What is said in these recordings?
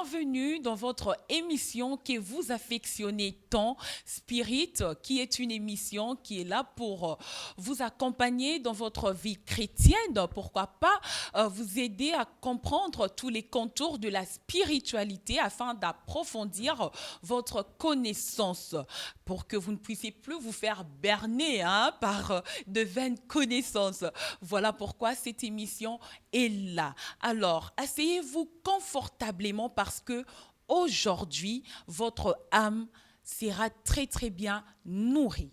bienvenue dans votre émission que vous affectionnez tant, Spirit, qui est une émission qui est là pour vous accompagner dans votre vie chrétienne, pourquoi pas vous aider à comprendre tous les contours de la spiritualité afin d'approfondir votre connaissance pour que vous ne puissiez plus vous faire berner par de vaines connaissances. Voilà pourquoi cette émission est là. Alors, asseyez-vous confortablement parce que aujourd'hui, votre âme sera très très bien nourrie.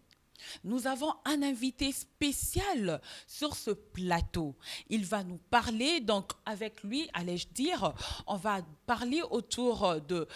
Nous avons un invité spécial sur ce plateau. Il va nous parler, donc avec lui, allais-je dire, on va parler autour de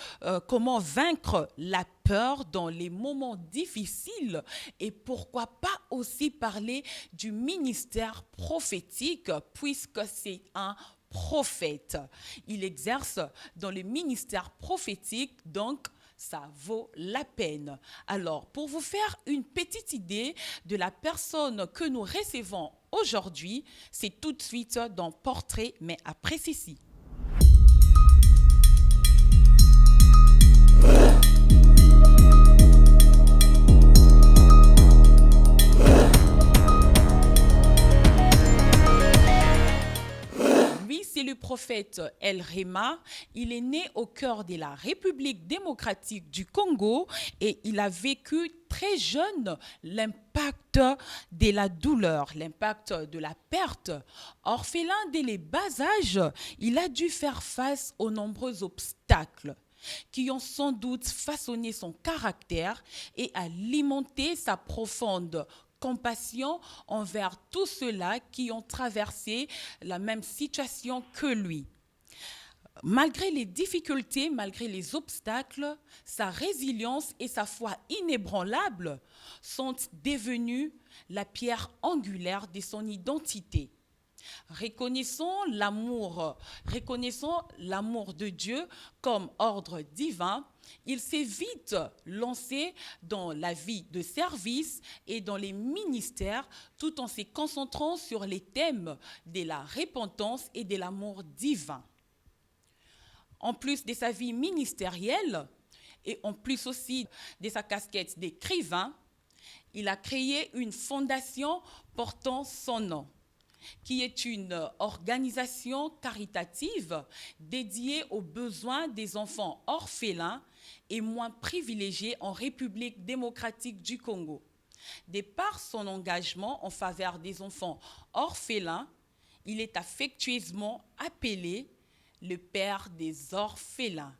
comment vaincre la peur dans les moments difficiles et pourquoi pas aussi parler du ministère prophétique puisque c'est un prophète. Il exerce dans le ministère prophétique, donc ça vaut la peine. Alors, pour vous faire une petite idée de la personne que nous recevons aujourd'hui, c'est tout de suite dans Portrait, mais après ceci. C'est le prophète El Rema. Il est né au cœur de la République démocratique du Congo et il a vécu très jeune l'impact de la douleur, l'impact de la perte. Orphelin dès les bas âges, il a dû faire face aux nombreux obstacles qui ont sans doute façonné son caractère et alimenté sa profonde compassion envers tous ceux-là qui ont traversé la même situation que lui. Malgré les difficultés, malgré les obstacles, sa résilience et sa foi inébranlable sont devenues la pierre angulaire de son identité. Reconnaissons l'amour de Dieu comme ordre divin. Il s'est vite lancé dans la vie de service et dans les ministères tout en se concentrant sur les thèmes de la repentance et de l'amour divin. En plus de sa vie ministérielle et en plus aussi de sa casquette d'écrivain, il a créé une fondation portant son nom, qui est une organisation caritative dédiée aux besoins des enfants orphelins et moins privilégiés en République démocratique du Congo. De par son engagement en faveur des enfants orphelins, il est affectueusement appelé le père des orphelins.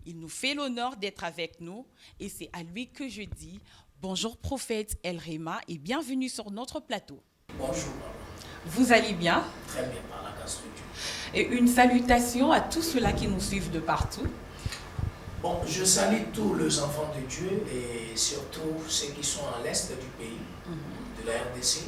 Il nous fait l'honneur d'être avec nous et c'est à lui que je dis bonjour prophète El Rema et bienvenue sur notre plateau. Bonjour. Vous allez bien? Très bien, par la grâce de Dieu. Et une salutation à tous ceux-là qui nous suivent de partout. Bon, je salue tous les enfants de Dieu et surtout ceux qui sont à l'est du pays, de la RDC,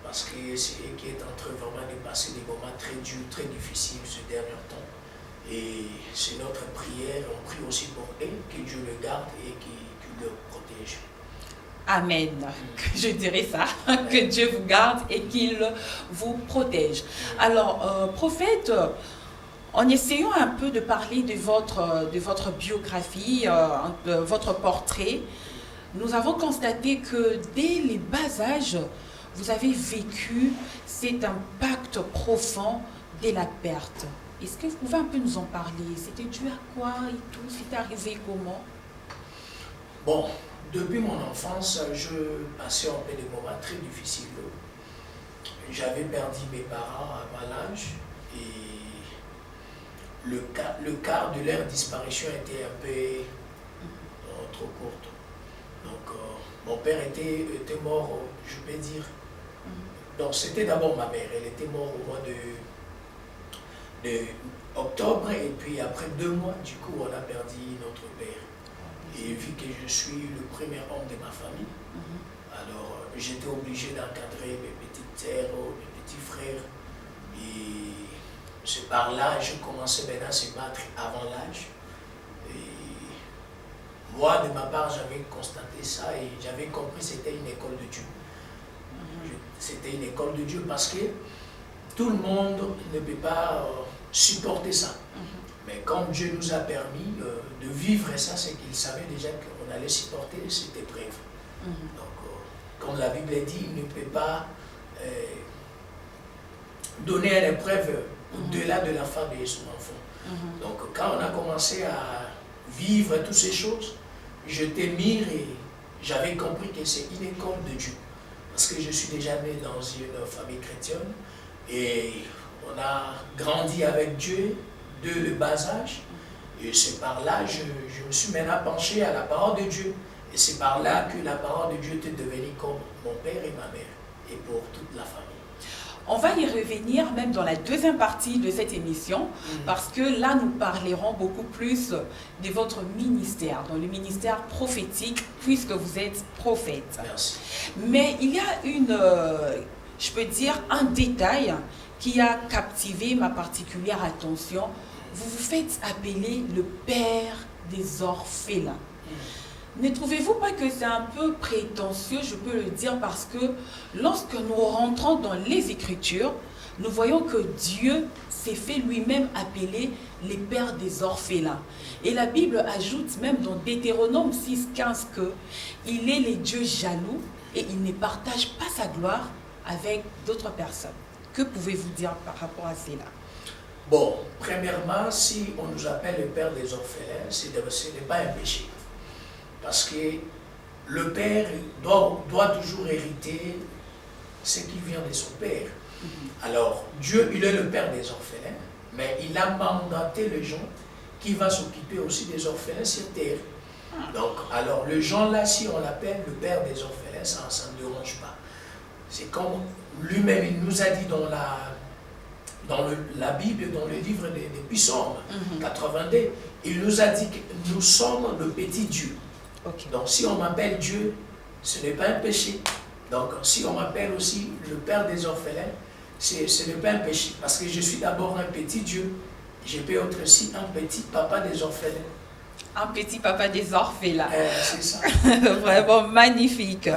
parce que c'est eux qui est en train vraiment de passer des moments très durs, très difficiles ce dernier temps. Et c'est notre prière, on prie aussi pour eux, que Dieu le garde et qu'il le protège. Amen. Je dirais ça, que Dieu vous garde et qu'il vous protège. Alors, prophète, en essayant un peu de parler de votre biographie, de votre portrait, nous avons constaté que dès les bas âges, vous avez vécu cet impact profond de la perte. Est-ce que vous pouvez un peu nous en parler? C'était dû à quoi et tout? C'était arrivé comment? Bon, depuis mon enfance, je passais un peu des moments très difficiles. J'avais perdu mes parents à bas âge et le quart de leur disparition était un peu trop courte. Donc, mon père était mort, je peux dire. Donc, c'était d'abord ma mère. Elle était morte au mois de octobre et puis après 2 mois, du coup, on a perdu notre père. Et vu que je suis le premier homme de ma famille, alors j'étais obligé d'encadrer mes petites sœurs, mes petits frères. Et c'est par là que je commençais maintenant à se battre avant l'âge. Et moi, de ma part, j'avais constaté ça et j'avais compris que c'était une école de Dieu. C'était une école de Dieu parce que tout le monde ne peut pas supporter ça. Mais Mais quand Dieu nous a permis de vivre ça, c'est qu'il savait déjà qu'on allait supporter cette épreuve. Donc, comme la Bible dit, il ne peut pas donner une épreuve au-delà de la femme et son enfant. Donc, quand on a commencé à vivre toutes ces choses, j'étais mûr et j'avais compris que c'est une école de Dieu. Parce que je suis déjà né dans une famille chrétienne et on a grandi avec Dieu de le bas âge. Et c'est par là que je me suis maintenant penché à la parole de Dieu. Et c'est par là que la parole de Dieu était devenue comme mon père et ma mère, et pour toute la famille. On va y revenir même dans la deuxième partie de cette émission, parce que là, nous parlerons beaucoup plus de votre ministère, dans le ministère prophétique, puisque vous êtes prophète. Merci. Mais il y a je peux dire, un détail qui a captivé ma particulière attention. Vous vous faites appeler le père des orphelins. Ne trouvez-vous pas que c'est un peu prétentieux, je peux le dire, parce que lorsque nous rentrons dans les Écritures, nous voyons que Dieu s'est fait lui-même appeler les pères des orphelins. Et la Bible ajoute même dans Deutéronome 6,15 qu'il est les dieux jaloux et il ne partage pas sa gloire avec d'autres personnes. Que pouvez-vous dire par rapport à cela? Bon, premièrement, si on nous appelle le père des orphelins, ce n'est pas un péché. Parce que le père doit toujours hériter ce qui vient de son père. Alors, Dieu, il est le père des orphelins, mais il a mandaté les gens qui va s'occuper aussi des orphelins sur terre. Donc, alors, le gens là, si on l'appelle le père des orphelins, ça ne dérange pas. C'est comme lui-même, il nous a dit dans la Bible, dans le livre des Psaumes 82, il nous a dit que nous sommes le petit Dieu. Okay. Donc, si on m'appelle Dieu, ce n'est pas un péché. Donc, si on m'appelle aussi le père des orphelins, ce n'est pas un péché. Parce que je suis d'abord un petit Dieu. Je peux être aussi un petit papa des orphelins. Un petit papa des orphelins. C'est ça. Vraiment magnifique.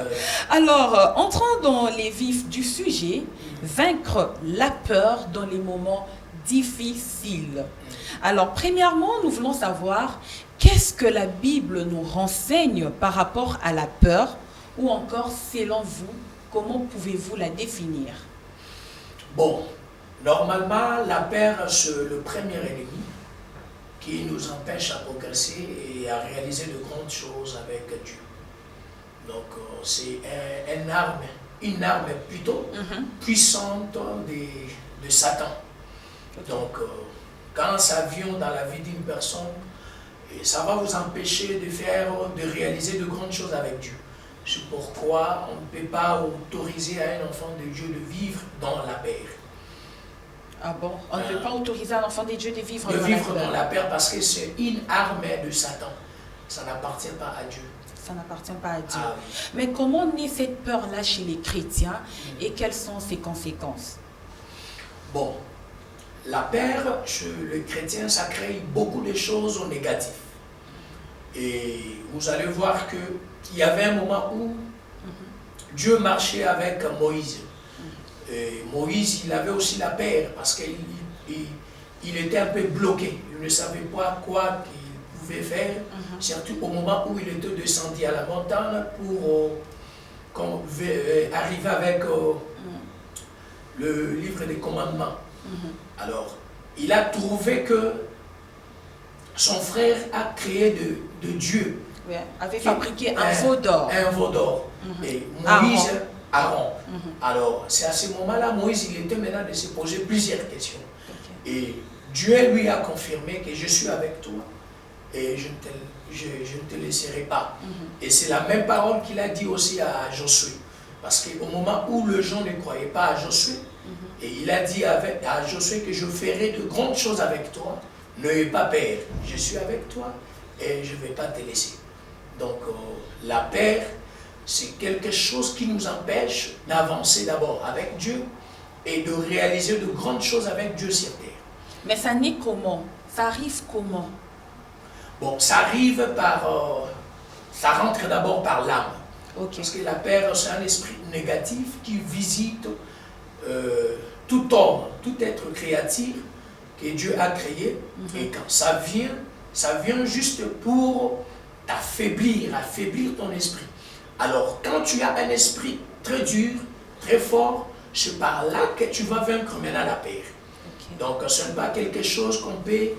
Alors, entrons dans les vifs du sujet, vaincre la peur dans les moments difficiles. Alors, premièrement, nous voulons savoir qu'est-ce que la Bible nous renseigne par rapport à la peur, ou encore, selon vous, comment pouvez-vous la définir? Bon, normalement, la peur, c'est le premier ennemi qui nous empêche à progresser et à réaliser de grandes choses avec Dieu. Donc, c'est une arme plutôt puissante de Satan. Okay. Donc, quand ça vient dans la vie d'une personne, ça va vous empêcher de réaliser de grandes choses avec Dieu. C'est pourquoi on ne peut pas autoriser à un enfant de Dieu de vivre dans la peur. Ah bon? On ne peut pas autoriser à un enfant de Dieu de vivre dans la peur parce que c'est une arme de Satan. Ça n'appartient pas à Dieu. Ça n'appartient pas à Dieu. Ah, oui. Mais comment naît cette peur-là chez les chrétiens et quelles sont ses conséquences? Bon, la peur chez le chrétien, ça crée beaucoup de choses négatives. Et vous allez voir qu'il y avait un moment où Dieu marchait avec Moïse. Et Moïse, il avait aussi la peur parce qu'il était un peu bloqué. Il ne savait pas quoi qu'il pouvait faire, surtout au moment où il était descendu à la montagne pour arriver avec le livre des commandements. Alors, il a trouvé que son frère a créé de Dieu. Oui, avait fabriqué un veau d'or. Un veau d'or. Et Moïse, Aaron. Alors, c'est à ce moment-là, Moïse, il était maintenant de se poser plusieurs questions. Okay. Et Dieu lui a confirmé que je suis avec toi et je ne te laisserai pas. Et c'est la même parole qu'il a dit aussi à Josué. Parce qu'au moment où les gens ne croyaient pas à Josué, et il a dit à Josué que je ferai de grandes choses avec toi, n'ayez pas peur, je suis avec toi et je ne vais pas te laisser. Donc la peur, c'est quelque chose qui nous empêche d'avancer d'abord avec Dieu et de réaliser de grandes choses avec Dieu sur terre. Mais ça naît comment? Ça arrive comment? Bon, ça arrive ça rentre d'abord par l'âme. Okay. Parce que la peur, c'est un esprit négatif qui visite tout homme, tout être créatif que Dieu a créé, et quand ça vient juste pour t'affaiblir, affaiblir ton esprit. Alors, quand tu as un esprit très dur, très fort, c'est par là que tu vas vaincre maintenant la peur. Donc, ce n'est pas quelque chose qu'on peut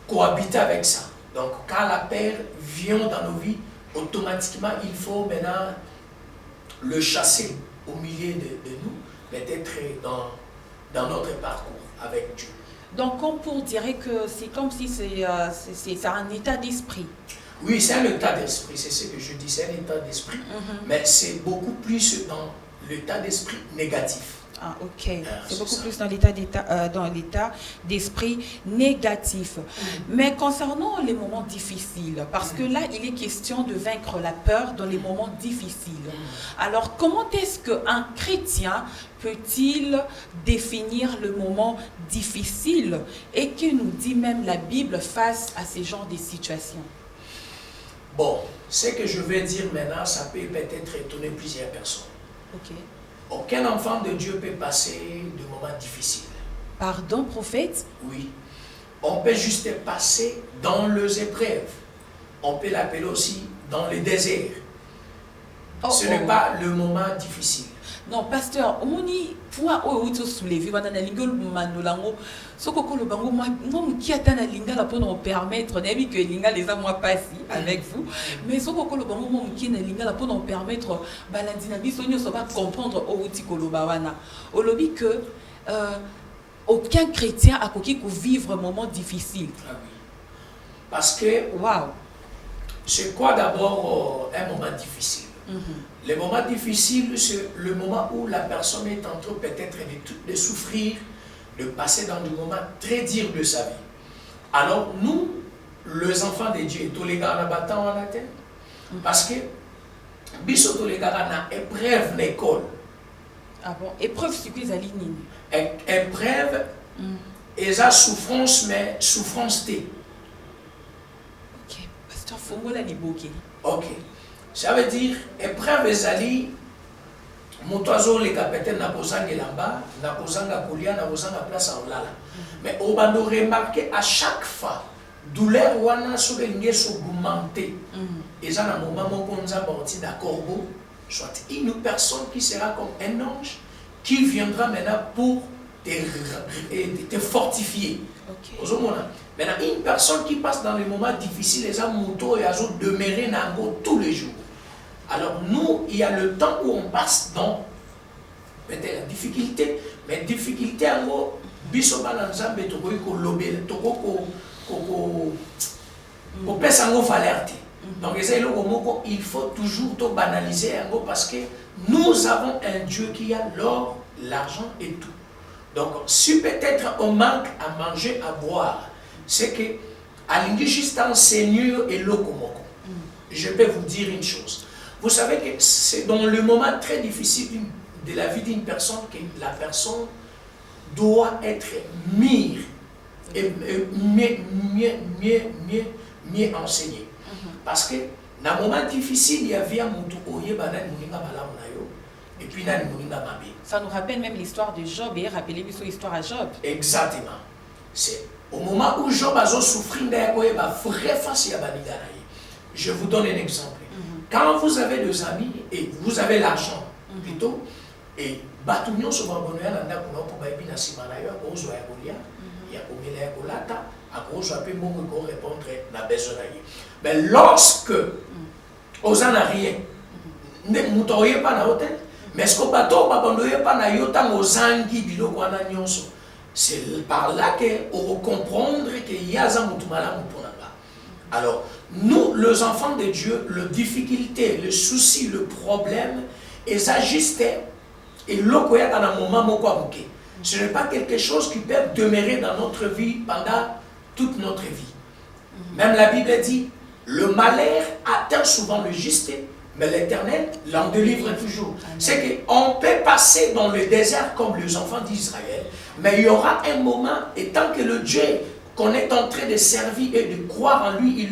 cohabiter avec ça. Donc, quand la peur vient dans nos vies, automatiquement, il faut maintenant le chasser au milieu de nous, peut-être dans notre parcours avec Dieu. Donc, on dirait que c'est comme si c'est un état d'esprit. Oui, c'est un état d'esprit, c'est ce que je dis, c'est un état d'esprit, mais c'est beaucoup plus dans l'état d'esprit négatif. Ah, ok. C'est beaucoup plus dans l'état d'esprit négatif. Mais concernant les moments difficiles, parce que là, il est question de vaincre la peur dans les moments difficiles. Alors, comment est-ce qu'un chrétien peut-il définir le moment difficile et que nous dit même la Bible face à ces genres de situations? Bon, ce que je vais dire maintenant, ça peut peut-être étonner plusieurs personnes. Ok. Aucun enfant de Dieu peut passer de moments difficiles. Pardon, prophète? Oui. On peut juste passer dans les épreuves. On peut l'appeler aussi dans le désert. Ce n'est pas le moment difficile. Non, pasteur, on y point où tu souleves, on a l'ingol manolango, soko le bango moi qui attend la lingala pour nous permettre, n'aime que lingala les moi passi avec vous, mais soko le bango moi qui na lingala pour nous permettre, balandina bisonyo ça va comprendre où tu kolobawana. Au lobby que aucun chrétien a coquille pour vivre un moment difficile. Ah oui. Parce que waouh, c'est quoi d'abord un moment difficile? Le moment difficile, c'est le moment où la personne est en train peut-être de souffrir, de passer dans des moments très durs de sa vie. Alors nous, les enfants de Dieu, tous les gars en la terre, parce que biso tous les gars na épreuve l'école. Ah bon, épreuve sur les alignés. Épreuve, et ça souffrance, mais souffrance T. Ok, pasteur, faut moi la liboquer. Ok. Ça veut dire, épreuve ezali, motoizo les capitaines na posanga lamba, na posanga kolia, na posanga place en lala. Mais on va nous remarquer à chaque fois, douleur wana sur les lignes augmentées. Et ça, dans le moment où on a morti d'un corbeau, soit une personne qui sera comme un ange, qui viendra maintenant pour te fortifier. Okay. Maintenant, une personne qui passe dans les moments difficiles, les motos et les demeurer tous les jours. Alors nous, il y a le temps où on passe dans peut-être la difficulté, mais difficulté en gros, bisoba l'ensemble toko ko lobel toko ko pesa ngo falerte. Donc il faut toujours tout banaliser en gros parce que nous avons un Dieu qui a l'or, l'argent et tout. Donc si peut-être on manque à manger, à boire, c'est que alingi juste en Seigneur et lokomoko. Je peux vous dire une chose. Vous savez que c'est dans le moment très difficile de la vie d'une personne que la personne doit être mieux enseignée. Parce que dans le moment difficile, il y avait un moutou oye banane mouninga bala munayo et puis nani mouninga mabe. Ça nous rappelle même l'histoire de Job et rappelez-vous son histoire à Job. Exactement. C'est au moment où Job a souffert d'ailleurs ba vrai face ya banigana. Je vous donne un exemple. Quand vous avez des amis et vous avez l'argent plutôt et batunyo so babonoya nanda kuna po baibi na simana yo akozo ya kolia ya komela ya kolata akozo ape mongo ko répondre na besoin na ye. Mais lorsque aux en a rien ne mutoye pas na hôtel mais ce que bato babonoye pas na yo tango zangi biloko wana nyonso. C'est par là que on comprendre que yaza mutumala mupona ba. Alors nous, les enfants de Dieu, les difficultés, le souci, le problème, et ça juste et l'okoya dans un moment mokwamuke. Ce n'est pas quelque chose qui peut demeurer dans notre vie pendant toute notre vie. Même la Bible dit, le malheur atteint souvent le juste, mais l'Éternel l'en délivre toujours. C'est qu'on peut passer dans le désert comme les enfants d'Israël, mais il y aura un moment, et tant que le Dieu qu'on est en train de servir et de croire en lui,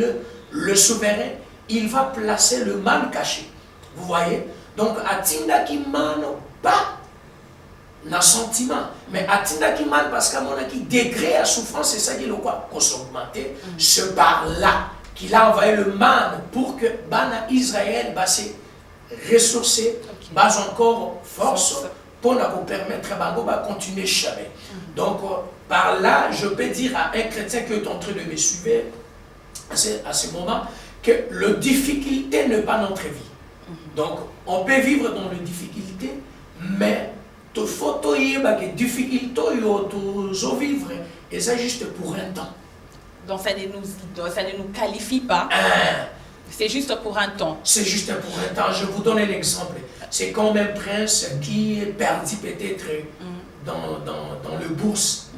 le souverain, il va placer le mal caché. Vous voyez? Donc, Atinda qui mano pas na sentiment. Mais atinda qui mal parce qu'à mon avis, degré à souffrance, c'est ça qui est le quoi, qu'on s'augmenter. Ce par-là, qu'il a envoyé le man pour que Bana Israël va se ressourcer, va encore force pour nous permettre de continuer jamais. Donc, par là, je peux dire à un chrétien qui est en train de me suivre à ce moment que la difficulté n'est pas notre vie. Donc, on peut vivre dans les difficultés, mais il faut que les difficultés soient vivre, et ça juste pour un temps. Donc, ça ne nous qualifie pas. C'est juste pour un temps. C'est juste pour un temps. Je vous donne un exemple. C'est comme un prince qui est perdu peut-être dans le bourse.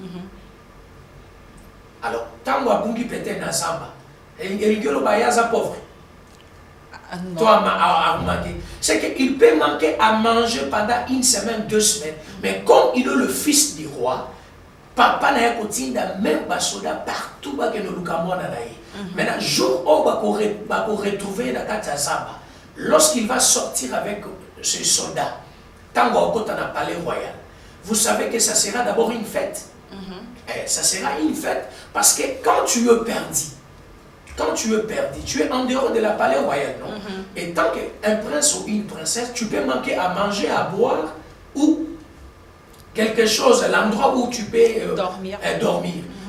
Alors, tant que vous peut-être dans Zamba, il y a pauvre. C'est qu'il peut manquer à manger pendant une semaine, 2 semaines. Mais comme il est le fils du roi, papa n'a pas même pas soda partout que nous lucamons. Maintenant, jour où on va retrouver la Katsazamba, lorsqu'il va sortir avec ses soldats, tant qu'on a un palais royal, vous savez que ça sera d'abord une fête. Ça sera une fête parce que quand tu es perdu, tu es en dehors de la palais royal, non? Et tant qu'un prince ou une princesse, tu peux manquer à manger, à boire ou quelque chose, l'endroit où tu peux dormir.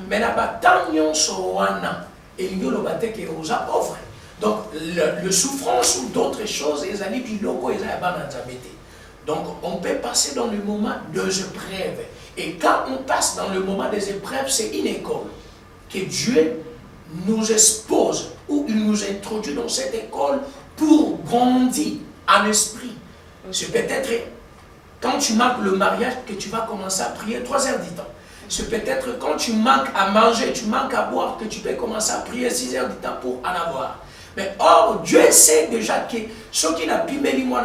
Mais là-bas, tant qu'on soit et il y a le bâtiment qui est aux pauvres. Donc, le souffrance ou d'autres choses, les amis qui locaux, ils ont. Donc, on peut passer dans le moment des épreuves. Et quand on passe dans le moment des épreuves, c'est une école que Dieu nous expose ou il nous introduit dans cette école pour grandir en esprit. C'est peut-être quand tu manques le mariage que tu vas commencer à prier 3 heures du temps. C'est peut-être quand tu manques à manger, tu manques à boire que tu peux commencer à prier 6 heures du temps pour en avoir. Mais or, Dieu sait déjà que ce qui n'a pas mis moi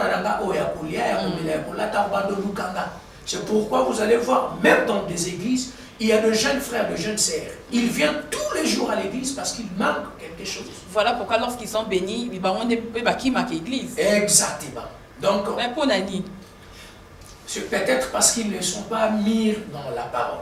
c'est pourquoi vous allez voir, même dans des églises, il y a de jeunes frères, de jeunes sœurs. Ils viennent tous les jours à l'église parce qu'il manque quelque chose. Voilà pourquoi lorsqu'ils sont bénis, ils vont qui marque l'église. Exactement. Donc, c'est peut-être parce qu'ils ne sont pas mis dans la parole.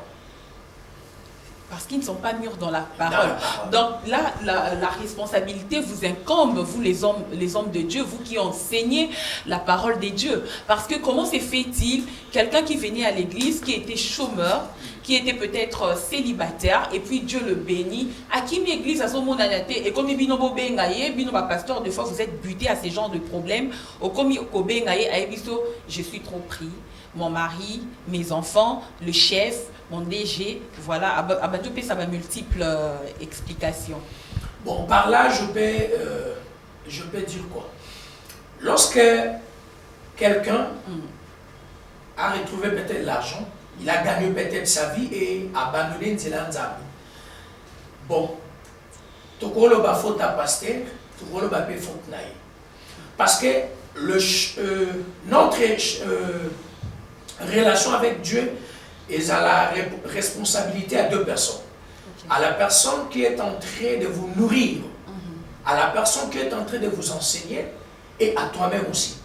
Parce qu'ils ne sont pas mûrs dans la parole. Donc là, la responsabilité vous incombe, vous les hommes de Dieu, vous qui enseignez la parole de Dieu. Parce que comment se fait-il, quelqu'un qui venait à l'église, qui était chômeur, qui était peut-être célibataire, et puis Dieu le bénit, à qui l'église a son monde et comme binobo bengaye, binoba pasteur, des fois vous êtes buté à ces genres de problèmes, ou comme je suis trop pris, mon mari, mes enfants, le chef, mon DG, voilà, ça va multiples explications. Bon, par là, je peux dire quoi? Lorsque quelqu'un a retrouvé peut-être l'argent, il a gagné peut-être sa vie et abandonné Nzambi. Bon, tu connais le faute à pasteur, tu connais le faute naïe. Parce que notre relation avec Dieu est à la responsabilité à 2 personnes. À la personne qui est en train de vous nourrir, à la personne qui est en train de vous enseigner et à toi-même aussi.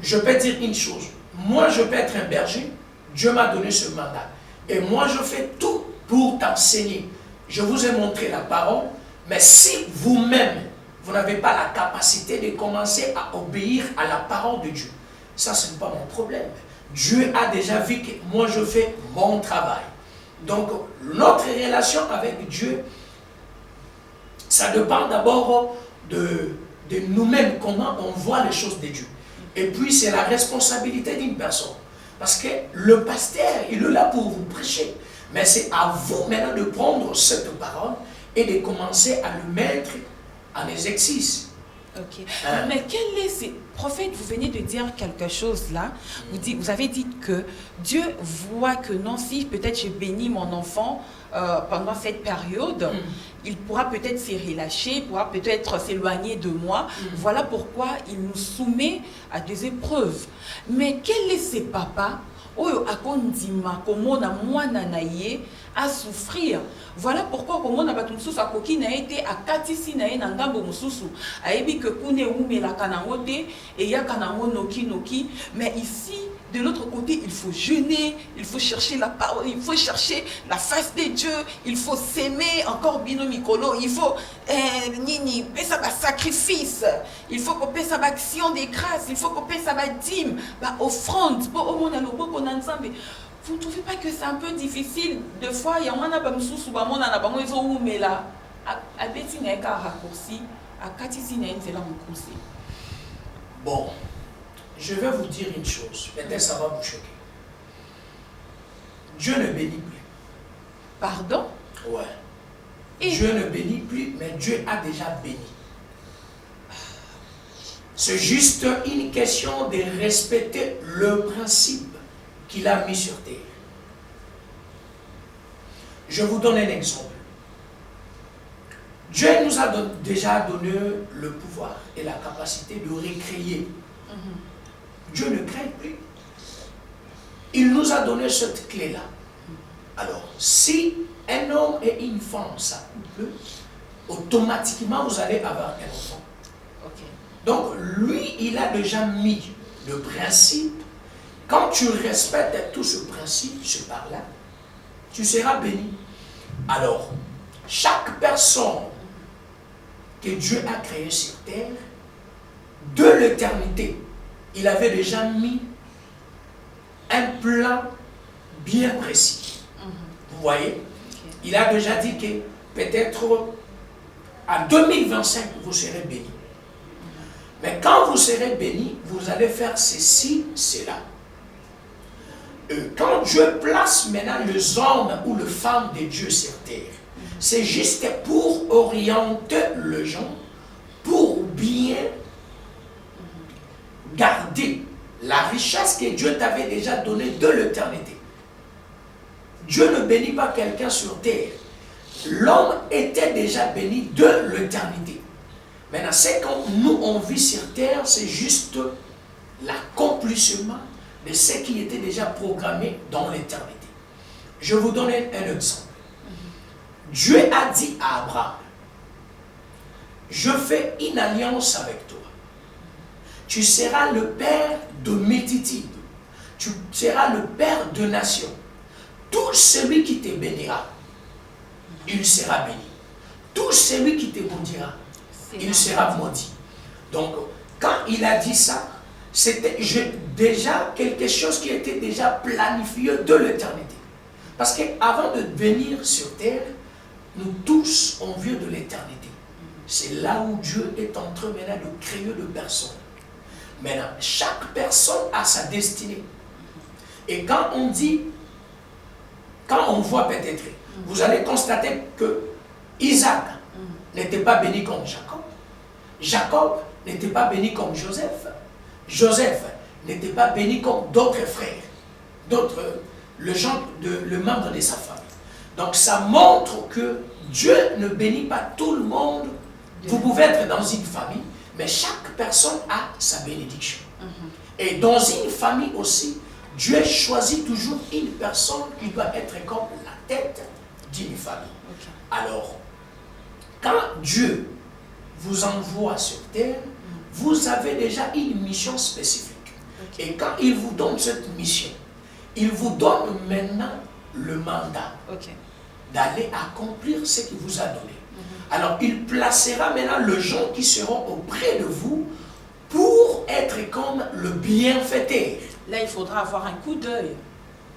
Je peux dire une chose, moi je peux être un berger, Dieu m'a donné ce mandat et moi je fais tout pour t'enseigner. Je vous ai montré la parole, mais si vous-même vous n'avez pas la capacité de commencer à obéir à la parole de Dieu, ça ce n'est pas mon problème. Dieu a déjà vu que moi je fais mon travail. Donc notre relation avec Dieu, ça dépend d'abord de nous-mêmes, comment on voit les choses de Dieu. Et puis c'est la responsabilité d'une personne. Parce que le pasteur, il est là pour vous prêcher. Mais c'est à vous maintenant de prendre cette parole et de commencer à le mettre en exercice. Ok. Mais quel est ce prophète, vous venez de dire quelque chose là. Vous avez dit que Dieu voit que non, si peut-être j'ai béni mon enfant pendant cette période, il pourra peut-être se relâcher, il pourra peut-être s'éloigner de moi. Voilà pourquoi il nous soumet à des épreuves. Mais quel est ce papa oyo akondima komona mwana na ye à souffrir? Voilà pourquoi komona bato mususu akoki na été akatisi na ye na ngambo mususu ayebi que kune umela kanango te et ya kanango noki noki, mais ici De l'autre côté, il faut jeûner, il faut chercher la parole, il faut chercher la face de Dieu, il faut s'aimer encore bino mikolo, il faut nini, ça va sacrifice, il faut qu'on paie sa action de grâce, il faut qu'on paie sa dîme, offrande, pour au monde à l'eau, ensemble. Vous ne trouvez pas que c'est un peu difficile de fois, il y a un peu de sous ba mona na bango ezo umela a beti na ka raccourci a katisi na nzela mokusi. Bon, je vais vous dire une chose, peut-être ça va vous choquer. Dieu ne bénit plus. Pardon? Ouais. Et Dieu ne bénit plus, mais Dieu a déjà béni. C'est juste une question de respecter le principe qu'il a mis sur terre. Je vous donne un exemple. Dieu nous a déjà donné le pouvoir et la capacité de recréer. Dieu ne crée plus. Il nous a donné cette clé-là. Alors, si un homme et une femme s'accouplent, automatiquement vous allez avoir un enfant. Okay. Donc, lui, il a déjà mis le principe. Quand tu respectes tout ce principe, ce par-là, tu seras béni. Alors, chaque personne que Dieu a créée sur terre, de l'éternité, il avait déjà mis un plan bien précis. Vous voyez? Il a déjà dit que peut-être à 2025, vous serez béni. Mais quand vous serez béni, vous allez faire ceci, cela. Quand Dieu place maintenant les hommes ou les femmes de Dieu sur terre, c'est juste pour orienter les gens, pour bien garder la richesse que Dieu t'avait déjà donnée de l'éternité. Dieu ne bénit pas quelqu'un sur terre. L'homme était déjà béni de l'éternité. Maintenant, ce que nous on vit sur terre, c'est juste l'accomplissement de ce qui était déjà programmé dans l'éternité. Je vous donne un exemple. Dieu a dit à Abraham, je fais une alliance avec toi. Tu seras le père de multitudes. Tu seras le père de nations. Tout celui qui te bénira, il sera béni. Tout celui qui te maudira, il sera maudit. Donc, quand il a dit ça, c'était déjà quelque chose qui était déjà planifié de l'éternité. Parce qu'avant de venir sur terre, nous tous, on vient de l'éternité. C'est là où Dieu est en train maintenant de créer de personnes. Maintenant, chaque personne a sa destinée. Et quand on dit, quand on voit peut-être, vous allez constater que Isaac n'était pas béni comme Jacob. Jacob n'était pas béni comme Joseph. Joseph n'était pas béni comme d'autres frères, le membre de sa famille. Donc ça montre que Dieu ne bénit pas tout le monde. Vous pouvez être dans une famille, mais chaque personne a sa bénédiction. Et dans une famille aussi, Dieu choisit toujours une personne qui doit être comme la tête d'une famille. Alors, quand Dieu vous envoie sur terre, vous avez déjà une mission spécifique. Et quand il vous donne cette mission, il vous donne maintenant le mandat d'aller accomplir ce qu'il vous a donné. Alors, il placera maintenant les gens qui seront auprès de vous pour être comme le bienfaiteur. Là, il faudra avoir un coup d'œil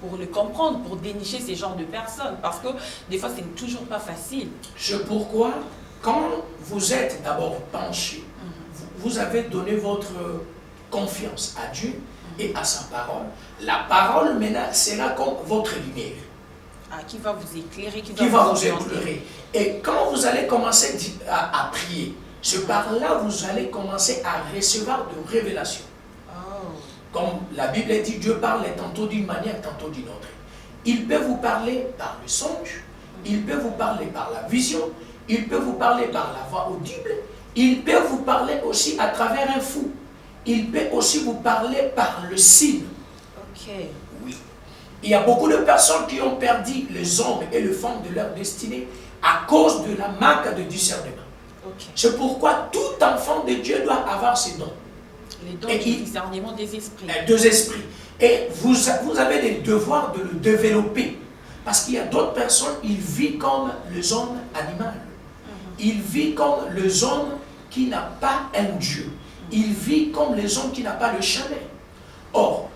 pour le comprendre, pour dénicher ces genres de personnes. Parce que des fois, c'est toujours pas facile. C'est pourquoi, quand vous êtes d'abord penché, vous avez donné votre confiance à Dieu et à sa parole. La parole maintenant sera comme votre lumière. Qui va vous éclairer, qui va vous éclairer. Et quand vous allez commencer à prier, c'est par là vous allez commencer à recevoir de révélations. Comme la Bible dit, Dieu parle tantôt d'une manière, tantôt d'une autre. Il peut vous parler par le songe, il peut vous parler par la vision, il peut vous parler par la voix audible, il peut vous parler aussi à travers un fou. Il peut aussi vous parler par le signe. Oui. Il y a beaucoup de personnes qui ont perdu les hommes et les femmes de leur destinée à cause de la manque de discernement. C'est pourquoi tout enfant de Dieu doit avoir ces dons. Les dons du discernement des esprits. Des esprits. Et vous avez le devoir de le développer. Parce qu'il y a d'autres personnes, ils vivent comme les hommes animaux. Ils vivent comme les hommes qui n'ont pas un Dieu. Ils vivent comme les hommes qui n'ont pas le chemin. Or,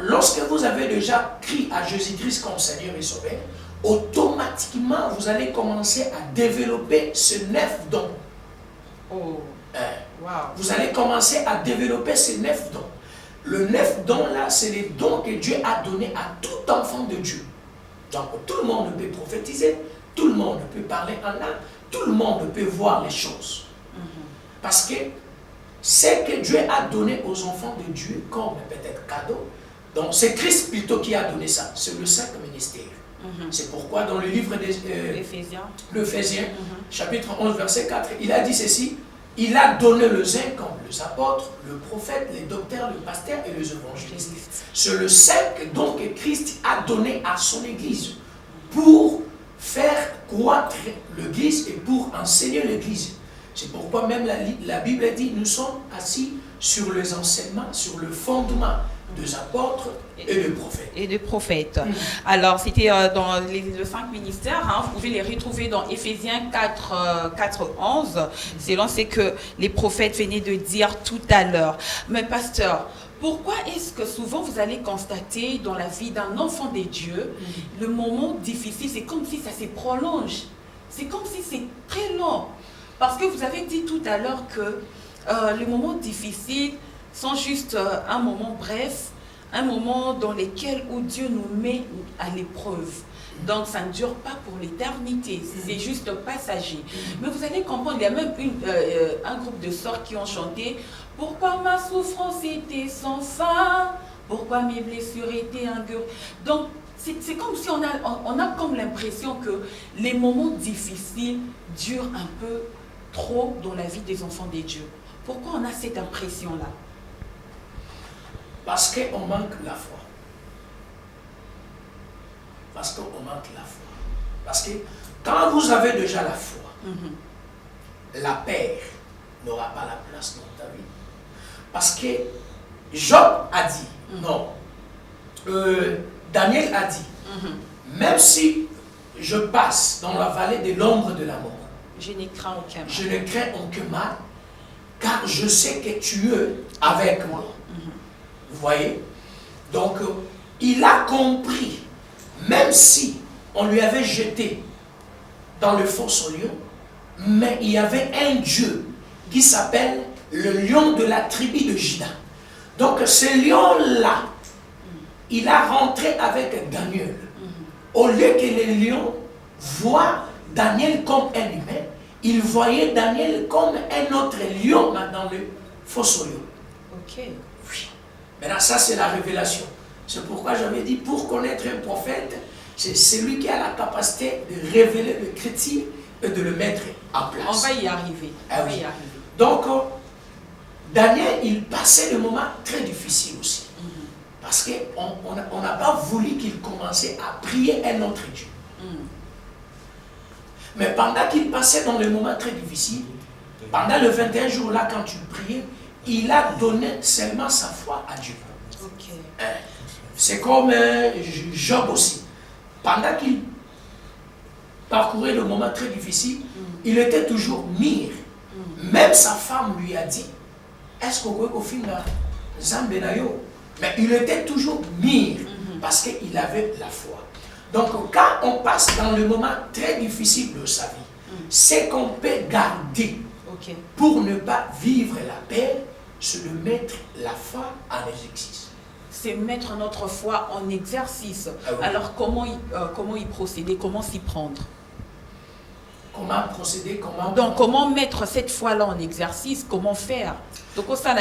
lorsque vous avez déjà crié à Jésus-Christ comme Seigneur et Sauveur, automatiquement, vous allez commencer à développer ce 9 dons. Oh. Wow. Vous allez commencer à développer ces 9 dons. Le 9 dons là, c'est les dons que Dieu a donnés à tout enfant de Dieu. Donc tout le monde peut prophétiser, tout le monde peut parler en langue, tout le monde peut voir les choses. Parce que ce que Dieu a donné aux enfants de Dieu comme peut-être cadeau, donc c'est Christ plutôt qui a donné ça, c'est le Saint ministère. C'est pourquoi dans le livre d'Éphésiens, chapitre 11, verset 4, il a dit ceci: il a donné les uns comme les apôtres, le prophète, les docteurs, le pasteur et les évangélistes. C'est le Saint don que Christ a donné à son Église pour faire croître l'Église et pour enseigner l'Église. C'est pourquoi même la Bible dit: nous sommes assis sur les enseignements, sur le fondement des apôtres et des prophètes. Et des prophètes. Alors, c'était dans les 5 ministères, hein, vous pouvez les retrouver dans Éphésiens 4, 11, selon ce que les prophètes venaient de dire tout à l'heure. Mais pasteur, pourquoi est-ce que souvent vous allez constater dans la vie d'un enfant de Dieu, le moment difficile, c'est comme si ça se prolonge. C'est comme si c'est très long. Parce que vous avez dit tout à l'heure que les moments difficiles sont juste un moment bref, un moment dans lequel où Dieu nous met à l'épreuve. Donc ça ne dure pas pour l'éternité, c'est juste passager. Mais vous allez comprendre, il y a même un groupe de sœurs qui ont chanté « Pourquoi ma souffrance était sans fin? Pourquoi mes blessures étaient ingurées ?» Donc c'est comme si on a comme l'impression que les moments difficiles durent un peu trop dans la vie des enfants de Dieu. Pourquoi on a cette impression-là? Parce qu'on manque la foi. Parce qu'on manque la foi. Parce que quand vous avez déjà la foi, la paix n'aura pas la place dans ta vie. Parce que Job a dit, non, Daniel a dit, même si je passe dans la vallée de l'ombre de la mort, je ne crains aucun mal. Je ne crains aucun mal, car je sais que tu es avec moi. Vous voyez? Donc, il a compris, même si on lui avait jeté dans le fosse au lion, mais il y avait un Dieu qui s'appelle le lion de la tribu de Juda. Donc, ce lion-là, il a rentré avec Daniel. Au lieu que les lions voient Daniel comme un humain, il voyait Daniel comme un autre lion dans le fosse au lion. Ok. Oui. Maintenant, ça, c'est la révélation. C'est pourquoi j'avais dit, pour connaître un prophète, c'est celui qui a la capacité de révéler le chrétien et de le mettre en place. On va y arriver. Ah, oui. Donc, Daniel, il passait des moments très difficiles aussi. Parce qu'on n'a pas voulu qu'il commençait à prier un autre Dieu. Mais pendant qu'il passait dans les moments très difficiles, pendant les 21 jours là, quand tu priais, il a donné seulement sa foi à Dieu. Okay. C'est comme Job aussi. Pendant qu'il parcourait le moment très difficile, il était toujours mire. Même sa femme lui a dit, est-ce qu'on fait Zambenayo? Mais il était toujours mire parce qu'il avait la foi. Donc quand on passe dans le moment très difficile de sa vie, c'est qu'on peut garder pour ne pas vivre la paix, c'est de mettre la foi en exercice. C'est mettre notre foi en exercice. Ah oui. Alors comment y procéder, comment s'y prendre? Comment procéder, Donc comment mettre cette foi-là en exercice, comment faire? Donc ça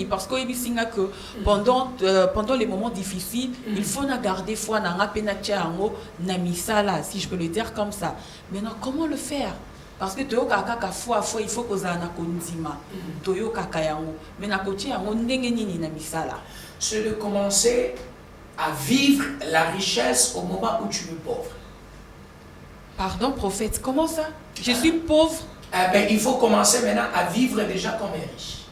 parce que pendant les moments difficiles, il faut garder foi na misala, si je peux le dire comme ça. Maintenant, comment le faire? Parce que toyo kaka foi il faut que za na kondima. Toyo kaka yango. Mais na koti yango ndenge nini na misala. C'est de commencer à vivre la richesse au moment où tu es pauvre. Pardon, prophète, comment ça? Je suis pauvre. Ben, il faut commencer maintenant à vivre déjà comme un riche.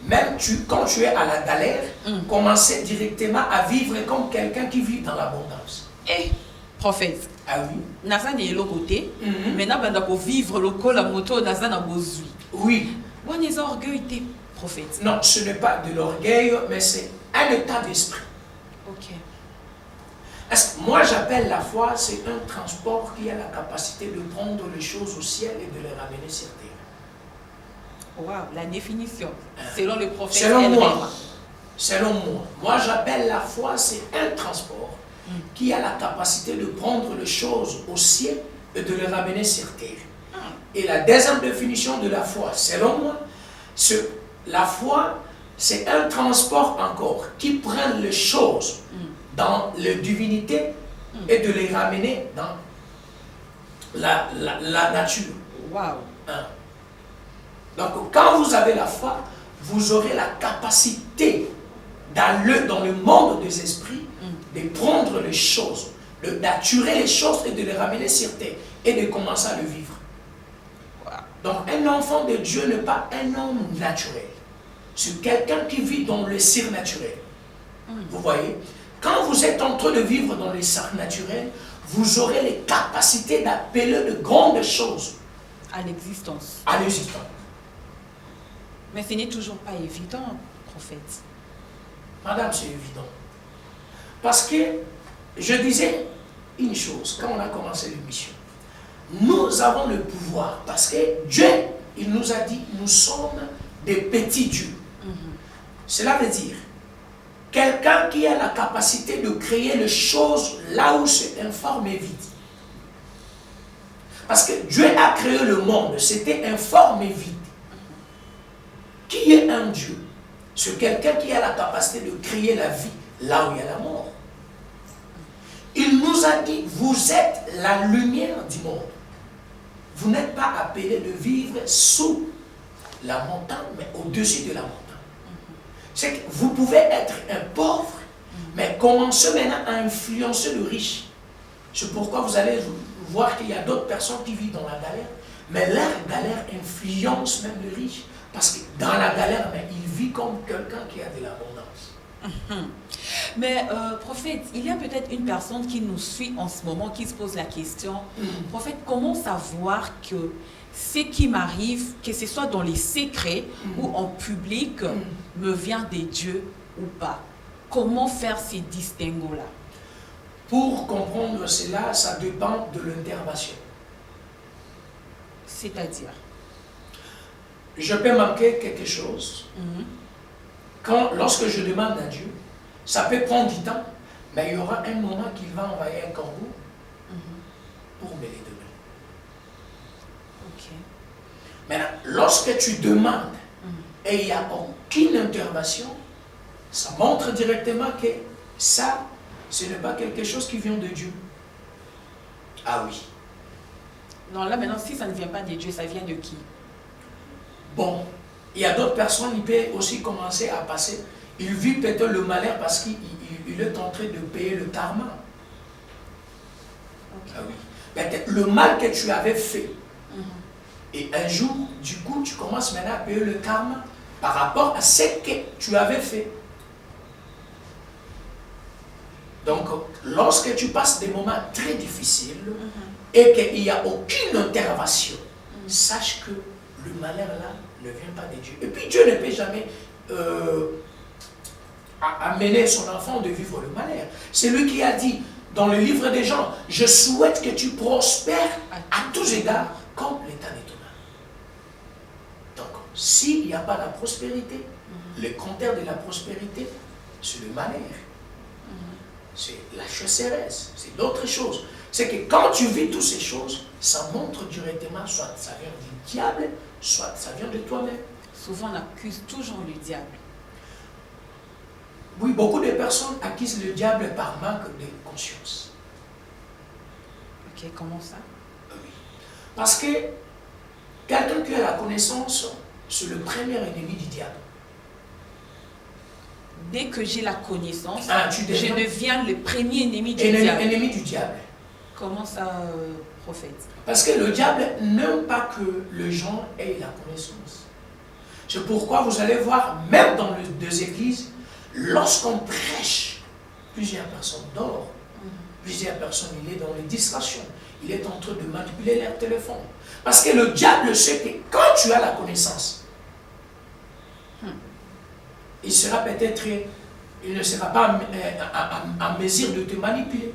même quand tu es à la galère, commencer directement à vivre comme quelqu'un qui vit dans l'abondance. Et, prophète, Ah oui. Naza n'est l'autre côté, maintenant, ben, pour vivre le col, la moto, Naza n'a besoin. Oui. On est orgueil, prophète. Non, ce n'est pas de l'orgueil, mais c'est un état d'esprit. Ok. Moi, j'appelle la foi, c'est un transport qui a la capacité de prendre les choses au ciel et de les ramener sur terre. Wow, la définition, selon le prophète. Selon moi, moi j'appelle la foi, c'est un transport qui a la capacité de prendre les choses au ciel et de les ramener sur terre. Et la deuxième définition de la foi, selon moi, la foi, c'est un transport encore qui prend les choses dans la divinité et de les ramener dans la nature. Wow. Donc, quand vous avez la foi, vous aurez la capacité dans le monde des esprits de prendre les choses, d'attirer les choses et de les ramener sur terre et de commencer à le vivre. Wow. Donc, un enfant de Dieu n'est pas un homme naturel. C'est quelqu'un qui vit dans le surnaturel. Vous voyez? Quand vous êtes en train de vivre dans le surnaturel, vous aurez les capacités d'appeler de grandes choses À l'existence. à l'existence. Mais ce n'est toujours pas évident, prophète. Madame, c'est évident. Parce que je disais une chose quand on a commencé l'émission. Nous avons le pouvoir parce que Dieu, il nous a dit, nous sommes des petits dieux. Cela veut dire, quelqu'un qui a la capacité de créer les choses là où c'est informe et vide. Parce que Dieu a créé le monde, c'était informe et vide. Qui est un Dieu? C'est quelqu'un qui a la capacité de créer la vie là où il y a la mort. Il nous a dit, vous êtes la lumière du monde. Vous n'êtes pas appelé de vivre sous la montagne, mais au-dessus de la montagne. C'est que vous pouvez être un pauvre, mais commencez maintenant à influencer le riche. C'est pourquoi vous allez voir qu'il y a d'autres personnes qui vivent dans la galère, mais leur galère influence même le riche. Parce que dans la galère, mais il vit comme quelqu'un qui a de l'abondance. Mais prophète, il y a peut-être une personne qui nous suit en ce moment qui se pose la question, prophète, comment savoir que ce qui m'arrive, que ce soit dans les secrets ou en public, me vient des dieux ou pas? Comment faire ces distinguos-là? Pour comprendre cela, ça dépend de l'intervention. C'est-à-dire? Je peux manquer quelque chose. Lorsque je demande à Dieu, ça peut prendre du temps, mais il y aura un moment qu'il va envoyer un corbeau pour me les donner. Ok. Maintenant, lorsque tu demandes et il n'y a aucune intervention, ça montre directement que ça, ce n'est pas quelque chose qui vient de Dieu. Ah oui. Non, là maintenant, si ça ne vient pas de Dieu, ça vient de qui? Bon, il y a d'autres personnes, ils peuvent aussi commencer à passer. Il vit peut-être le malheur parce qu'il est en train de payer le karma. Okay. Ah oui. Peut-être le mal que tu avais fait. Et un jour, du coup, tu commences maintenant à payer le karma par rapport à ce que tu avais fait. Donc, lorsque tu passes des moments très difficiles et qu'il n'y a aucune intervention, sache que le malheur là ne vient pas de Dieu. Et puis Dieu ne peut jamais amener son enfant de vivre le malheur. C'est lui qui a dit dans le livre des Jean, je souhaite que tu prospères à tous égards comme l'état de ton âme. Donc, s'il n'y a pas la prospérité, le contraire de la prospérité, c'est le malheur. C'est la chasseresse, c'est d'autres choses. C'est que quand tu vis toutes ces choses, ça montre directement, soit ça vient du diable, soit ça vient de toi-même. Souvent, on accuse toujours le diable. Oui, beaucoup de personnes accusent le diable par manque de conscience. Ok, comment ça? Oui. Parce que quelqu'un qui a la connaissance, c'est le premier ennemi du diable. Dès que j'ai la connaissance, je deviens le premier ennemi du diable. Ennemi du diable. Comment ça, prophète? Parce que le diable n'aime pas que les gens aient la connaissance. C'est pourquoi vous allez voir, même dans les deux églises, lorsqu'on prêche, plusieurs personnes dorment, plusieurs personnes, il est dans les distractions, il est en train de manipuler leur téléphone. Parce que le diable sait que quand tu as la connaissance, il sera peut-être, il ne sera pas en mesure de te manipuler.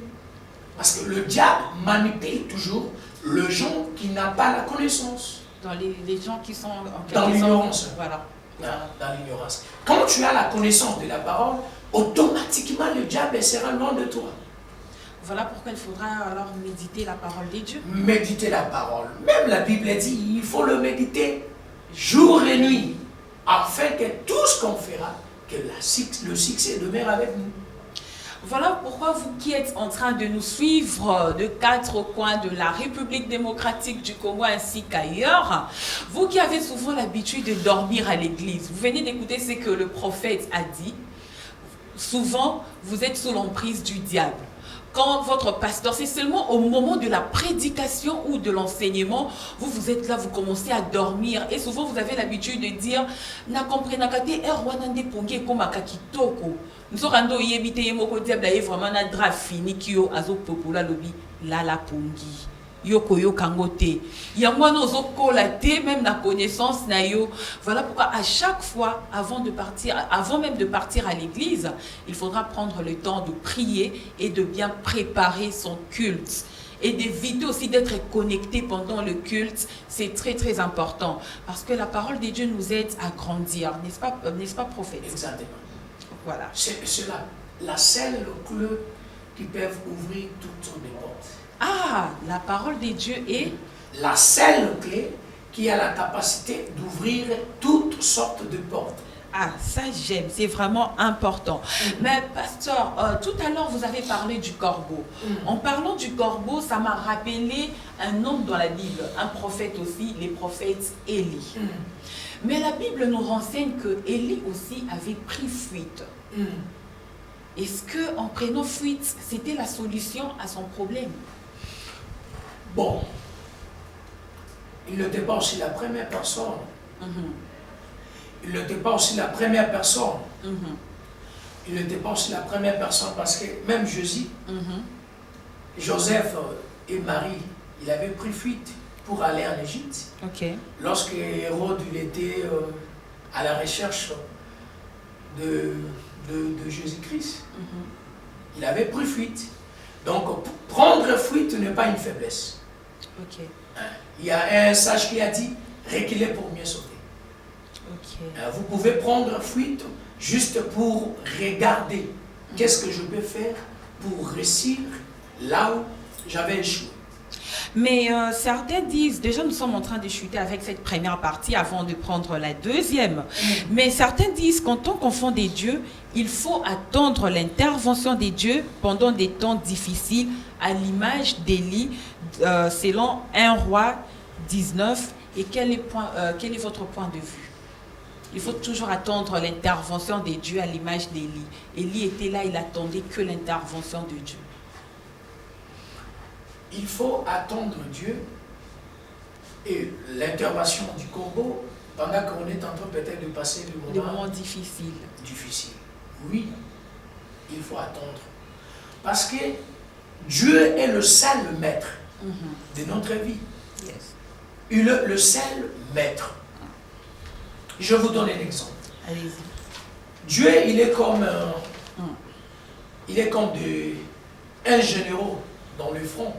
Parce que le diable manipule toujours les gens qui n'ont pas la connaissance. Dans les gens qui sont dans l'ignorance. Voilà. Dans l'ignorance. Quand tu as la connaissance de la parole, automatiquement le diable sera loin de toi. Voilà pourquoi il faudra alors méditer la parole de Dieu. Méditer la parole. Même la Bible dit, il faut le méditer jour et nuit, afin que tout ce qu'on fera, que le succès demeure avec nous. Voilà pourquoi vous qui êtes en train de nous suivre de quatre coins de la République démocratique du Congo ainsi qu'ailleurs, vous qui avez souvent l'habitude de dormir à l'église, vous venez d'écouter ce que le prophète a dit. Souvent, vous êtes sous l'emprise du diable. Quand votre pasteur, c'est seulement au moment de la prédication ou de l'enseignement, vous êtes là, vous commencez à dormir. Et souvent, vous avez l'habitude de dire, na comprenakate erwanande pongi ekomaka kitoko. Nous rando yebite yemoko diable aye vraiment na dra fini kio azo popola lobi la la pongi. Yoko yo kangote. Yangwana ozo kolate même la connaissance na yo. Voilà pourquoi à chaque fois avant même de partir à l'église, il faudra prendre le temps de prier et de bien préparer son culte. Et d'éviter aussi d'être connecté pendant le culte, c'est très très important. Parce que la parole de Dieu nous aide à grandir, n'est-ce pas prophète? Exactement. Voilà. C'est la seule clé qui peut ouvrir toutes les portes. Ah, la parole de Dieu est la seule clé qui a la capacité d'ouvrir toutes sortes de portes. Ah, ça j'aime, c'est vraiment important. Mais pasteur, tout à l'heure vous avez parlé du corbeau. En parlant du corbeau, ça m'a rappelé un homme dans la Bible, un prophète aussi, les prophètes Élie. Mais la Bible nous renseigne que Élie aussi avait pris fuite. Est-ce qu'en prenant fuite, c'était la solution à son problème? Bon, il n'était pas aussi la première personne. Il n'était pas aussi la première personne. Il n'était pas aussi la première personne parce que même Jésus, Joseph et Marie, il avait pris fuite pour aller en Égypte. Lorsque Hérode il était à la recherche de Jésus-Christ, il avait pris fuite. Donc, prendre fuite n'est pas une faiblesse. Il y a un sage qui a dit, reculer pour mieux sauter. Vous pouvez prendre fuite juste pour regarder qu'est-ce que je peux faire pour réussir là où j'avais échoué. Mais certains disent, déjà nous sommes en train de chuter avec cette première partie avant de prendre la deuxième. Mais certains disent qu'en tant qu'enfant des dieux, il faut attendre l'intervention des dieux pendant des temps difficiles à l'image d'Élie, selon 1 Roi 19. Et quel est votre point de vue? Il faut toujours attendre l'intervention des dieux à l'image d'Élie. Élie était là, il attendait que l'intervention de Dieu. Il faut attendre Dieu et l'intervention du Congo pendant qu'on est en train peut-être de passer des moments difficiles. Oui, il faut attendre. Parce que Dieu est le seul maître de notre vie. Il est le seul maître. Je vous donne un exemple. Allez-y. Dieu, il est comme un général dans le front.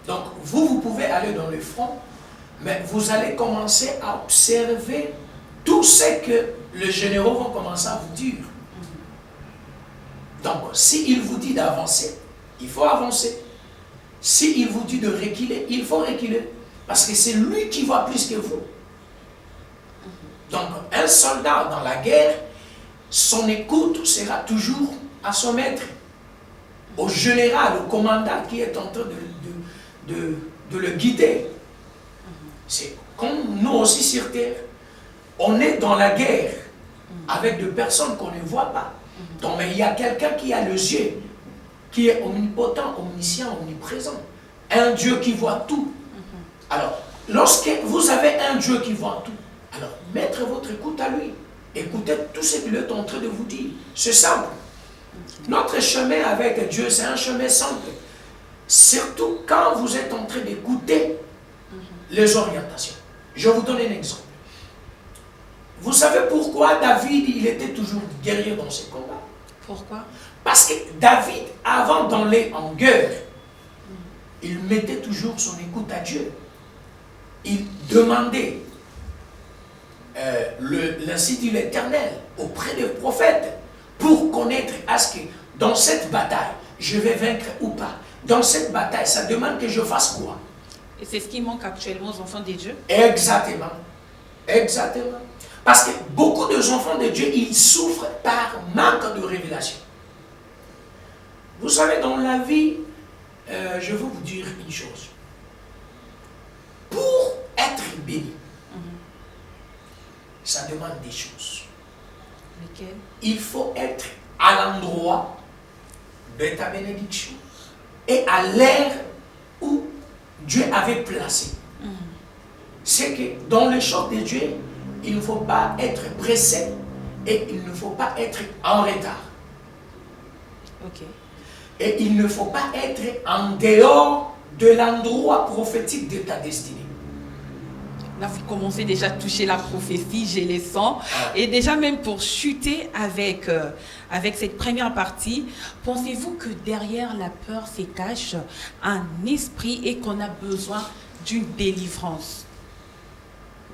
Donc, vous pouvez aller dans le front, mais vous allez commencer à observer tout ce que les généraux vont commencer à vous dire. Donc, s'il vous dit d'avancer, il faut avancer. S'il vous dit de reculer, il faut reculer. Parce que c'est lui qui voit plus que vous. Donc, un soldat dans la guerre, son écoute sera toujours à son maître. Au général, au commandant qui est en train de le guider. C'est comme nous aussi sur terre. On est dans la guerre avec des personnes qu'on ne voit pas. Donc, mais il y a quelqu'un qui a les yeux, qui est omnipotent, omniscient, omniprésent. Un Dieu qui voit tout. Alors, lorsque vous avez un Dieu qui voit tout, Alors, mettre votre écoute à lui. Écoutez tout ce qu'il est en train de vous dire. C'est simple. Notre chemin avec Dieu, c'est un chemin simple. Surtout quand vous êtes en train d'écouter les orientations. Je vous donne un exemple. Vous savez pourquoi David, il était toujours guerrier dans ses combats? Pourquoi? Parce que David, avant d'aller en guerre, il mettait toujours son écoute à Dieu. Il demandait l'incit de l'Éternel auprès des prophètes pour connaître à ce que dans cette bataille, je vais vaincre ou pas. Dans cette bataille, ça demande que je fasse quoi? Et c'est ce qui manque actuellement aux enfants de Dieu? Exactement. Exactement. Parce que beaucoup d'enfants de Dieu, ils souffrent par manque de révélation. Vous savez, dans la vie, je veux vous dire une chose. Pour être béni, ça demande des choses. Lesquelles? Il faut être à l'endroit de ta bénédiction et à l'ère où Dieu avait placé. C'est que dans le choix de Dieu, il ne faut pas être pressé et il ne faut pas être en retard. Ok. Et il ne faut pas être en dehors de l'endroit prophétique de ta destinée. Là, vous commencez déjà à toucher la prophétie, j'ai les sens. Et déjà, même pour chuter avec cette première partie, pensez-vous que derrière la peur se cache un esprit et qu'on a besoin d'une délivrance?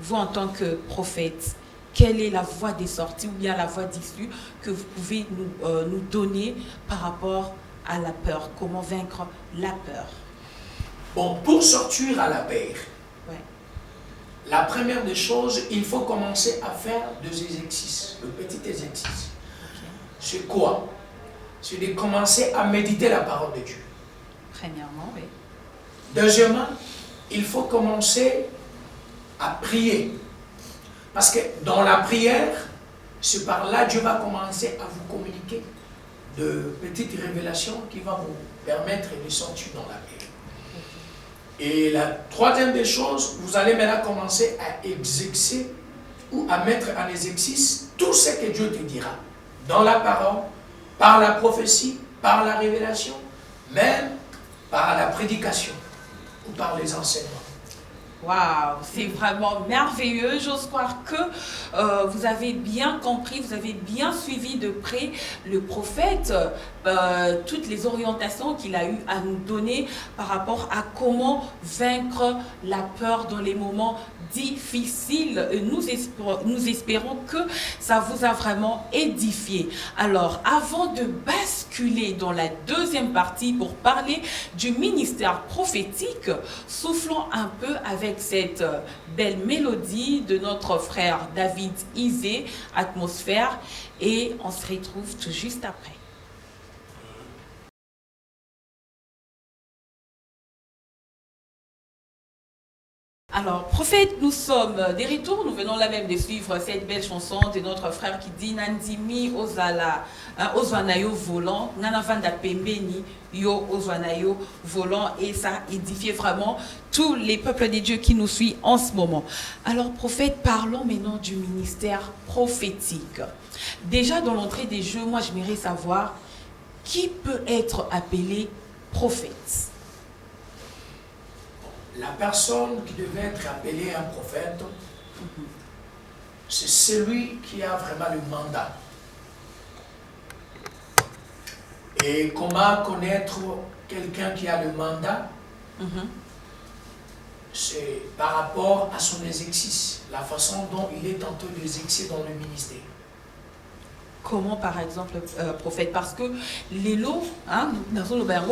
Vous, en tant que prophète, quelle est la voie des sorties ou bien la voie d'issue que vous pouvez nous donner par rapport à la peur? Comment vaincre la peur? Bon, pour sortir à la peur, Ouais. la première des choses, il faut commencer à faire des exercices, de petits exercices. Okay. C'est quoi? C'est de commencer à méditer la parole de Dieu. Premièrement, oui. Deuxièmement, il faut commencer à prier. Parce que dans la prière, c'est par là que Dieu va commencer à vous communiquer de petites révélations qui vont vous permettre de sortir dans la paix. Et la troisième des choses, vous allez maintenant commencer à exercer ou à mettre en exercice tout ce que Dieu te dira. Dans la parole, par la prophétie, par la révélation, même par la prédication ou par les enseignements. Waouh, c'est vraiment merveilleux. J'ose croire que vous avez bien compris, vous avez bien suivi de près le prophète, toutes les orientations qu'il a eu à nous donner par rapport à comment vaincre la peur dans les moments difficiles. Et nous espérons que ça vous a vraiment édifié. Alors, avant de basculer dans la deuxième partie pour parler du ministère prophétique, soufflons un peu avec cette belle mélodie de notre frère David Isé, Atmosphère, et on se retrouve tout juste après. Alors, prophète, nous sommes des retours, nous venons là même de suivre cette belle chanson de notre frère qui dit Nandimi Ozala, Ozwanayo volant, Nanavanda Pembeni, Yo Ozwanayo volant, et ça édifiait vraiment tous les peuples des dieux qui nous suivent en ce moment. Alors, prophète, parlons maintenant du ministère prophétique. Déjà, dans l'entrée des jeux, moi, j'aimerais savoir qui peut être appelé prophète. La personne qui devait être appelée un prophète, c'est celui qui a vraiment le mandat. Et comment connaître quelqu'un qui a le mandat? C'est par rapport à son exercice, la façon dont il est en train d'exercer dans le ministère. Comment, par exemple, prophète? Parce que les lots, hein,